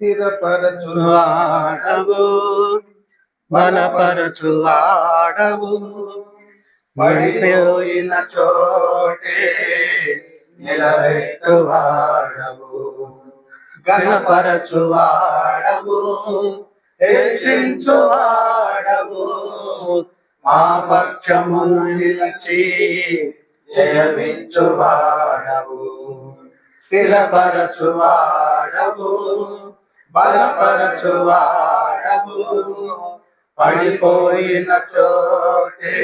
స్థిరపరచువాడవు, బలపరచువాడవు, పడిపోయిన చోటే నిలబెట్టువాడవు, గణపరచువాడవు, హెచ్చించువాడవు, మా పక్షమును నిలిచి జయమిచ్చువాడవు, స్థిరపరచువాడవు, బలపరచువాడవు, పడిపోయిన చోటే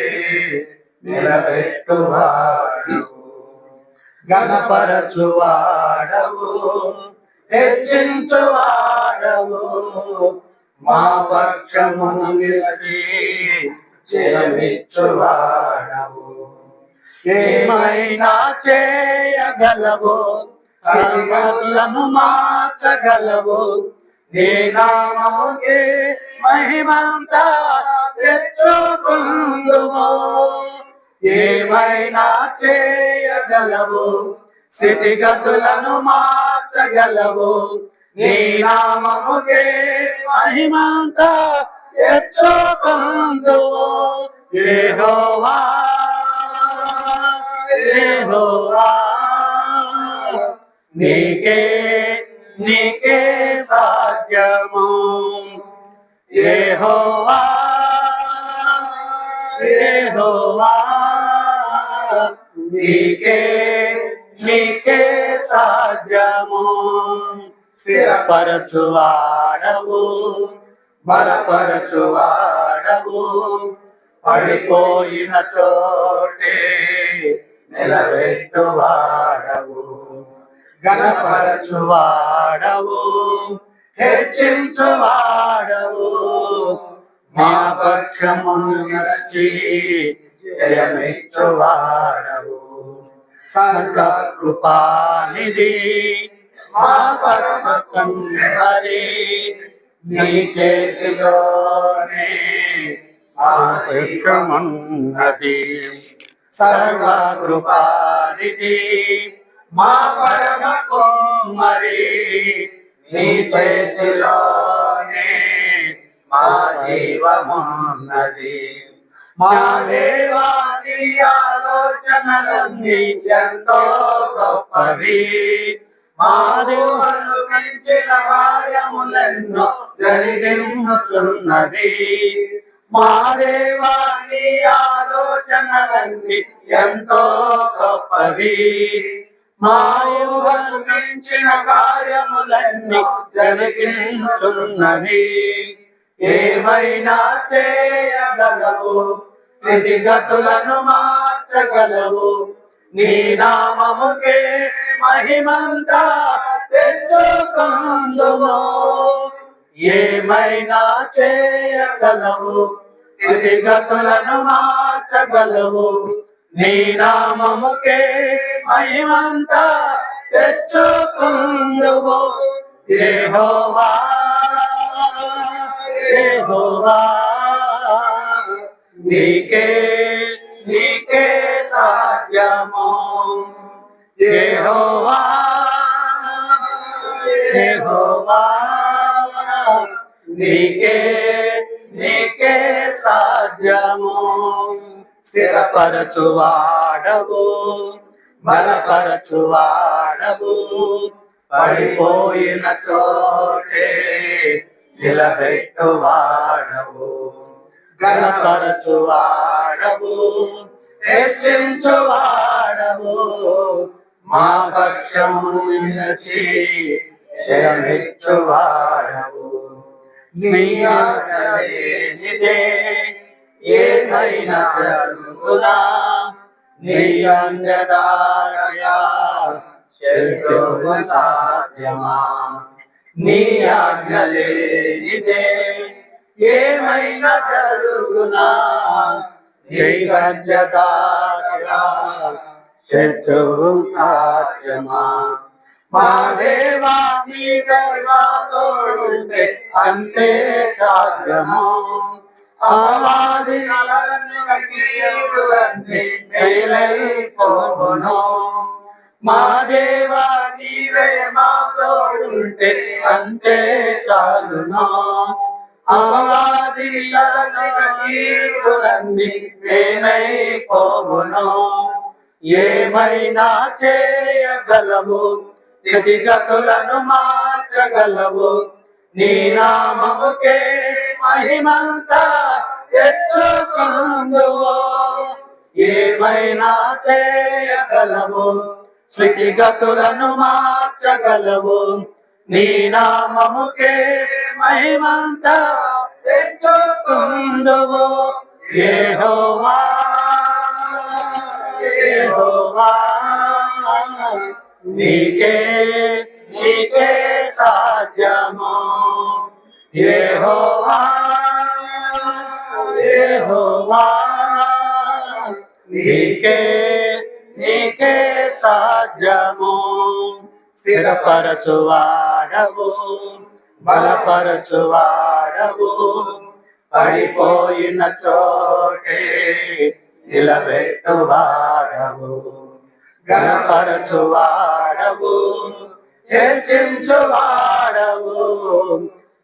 నిలబెట్టువాడవు, గణపరచువాడవు, హెచ్చించువాడవు, మా పక్షమును నిలిచి జయమిచ్చువాడవు. ఏమైనా చేయగలవు, స్థితిగతులను మార్చగలవు, నీ నామముకే మహిమంతా తెచ్చుకుందుము. ఏమైనా చేయగలవు, స్థితిగతులను మార్చగలవు, నీ నామముకే మహిమంతా తెచ్చుకుందుము. యెహోవా యెహోవా, నీకే సాధ్యము. యెహోవా యెహోవా, నీకే సాధ్యము. స్థిరపరచువాడవు, బలపరచువాడవు, పడిపోయిన చోటే నిలబెట్టువాడవు, గణపరచువాడవు, హెచ్చించువాడవు, మా పక్షమును నిలిచి జయమిచ్చువాడవు. సర్వకృపానిధి మా పరమ తండ్రి, నీ చేతిలోనే మా పక్షమున్నది. సర్వకృపానిధి మా పరమ కుమ్మరి, నీ చేతిలోనే మా జీవమున్నది. మా దేవాది ఆలోచనలన్నీ ఎంతో గొప్పవి, మా ఊహలు మించిన కార్యములెన్నో జరిగించుచున్నవి. మా దేవాది ఆలోచనలన్నీ ఎంతో గొప్పవి, మా ఊహలు మించిన కార్యములన్నీ జరిగించుచున్నవి. ఏమైనా చేయగలవు, స్థితిగతులను మార్చగలవు, నీ నామముకే మహిమంతా తెచ్చుకుందుము. ఏమైనా చేయగలవు, స్థితిగతులను మార్చగలవు, నీ నామముకే మహిమంతా తెచ్చుకుందుము. యెహోవా యెహోవా, నీకే సాధ్యము. యెహోవా యెహోవా, నీకే సాధ్యము. స్థిరపరచువాడవు, బలపరచువాడవు, పడిపోయిన చోటే నిలబెట్టువాడవు, గణపరచువాడవు, హెచ్చించువాడవు, మా పక్షమును నిలిచి జయమిచ్చువాడవు. నీ ఆజ్ఞలేనిదే ఏదైనా జరుగునా, నీ అంజదాడగా శత్రువు సాధ్యమా. నీ ఆజ్ఞలేనిదే ఏమైనా జరుగునా, నీ అంజదాడగా శత్రువు సాధ్యమా. మా దేవా నీ దైవతోడుంటే అంతే సాధ్యము. అపవాది అలర్చిన కీడులన్నీ మేలైపోవును. మా దేవా నీవే మా తోడుంటే అంతే చాలునా అపవాది కీడులన్నీ నేనైపోవును ఏమైనా చేయగలవు స్థితిగతులను మార్చగలవు నీ నామముకే మహిమంతా తెచ్చుకుందువు ఏమైనా చేయగలవు స్థితిగతులను మార్చగలవు నీ నామముకే మహిమంతా తెచ్చుకుందువు యెహోవా యెహోవా నీకే నీకే సాధ్యము యెహోవా యెహోవా నీకే నీకే సాధ్యము స్థిరపరచువాడవు బలపరచువాడవు పడిపోయిన చోటే నిలబెట్టువాడవు గణపరచువాడవు హెచ్చించువాడవు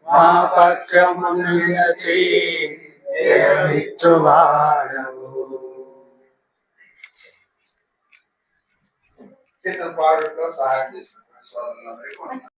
మా పక్షము నిలచి జయమిచ్చువాడవు. చిన్న పాటలో సహాయం చేస్తున్నారు సోదరులందరికీ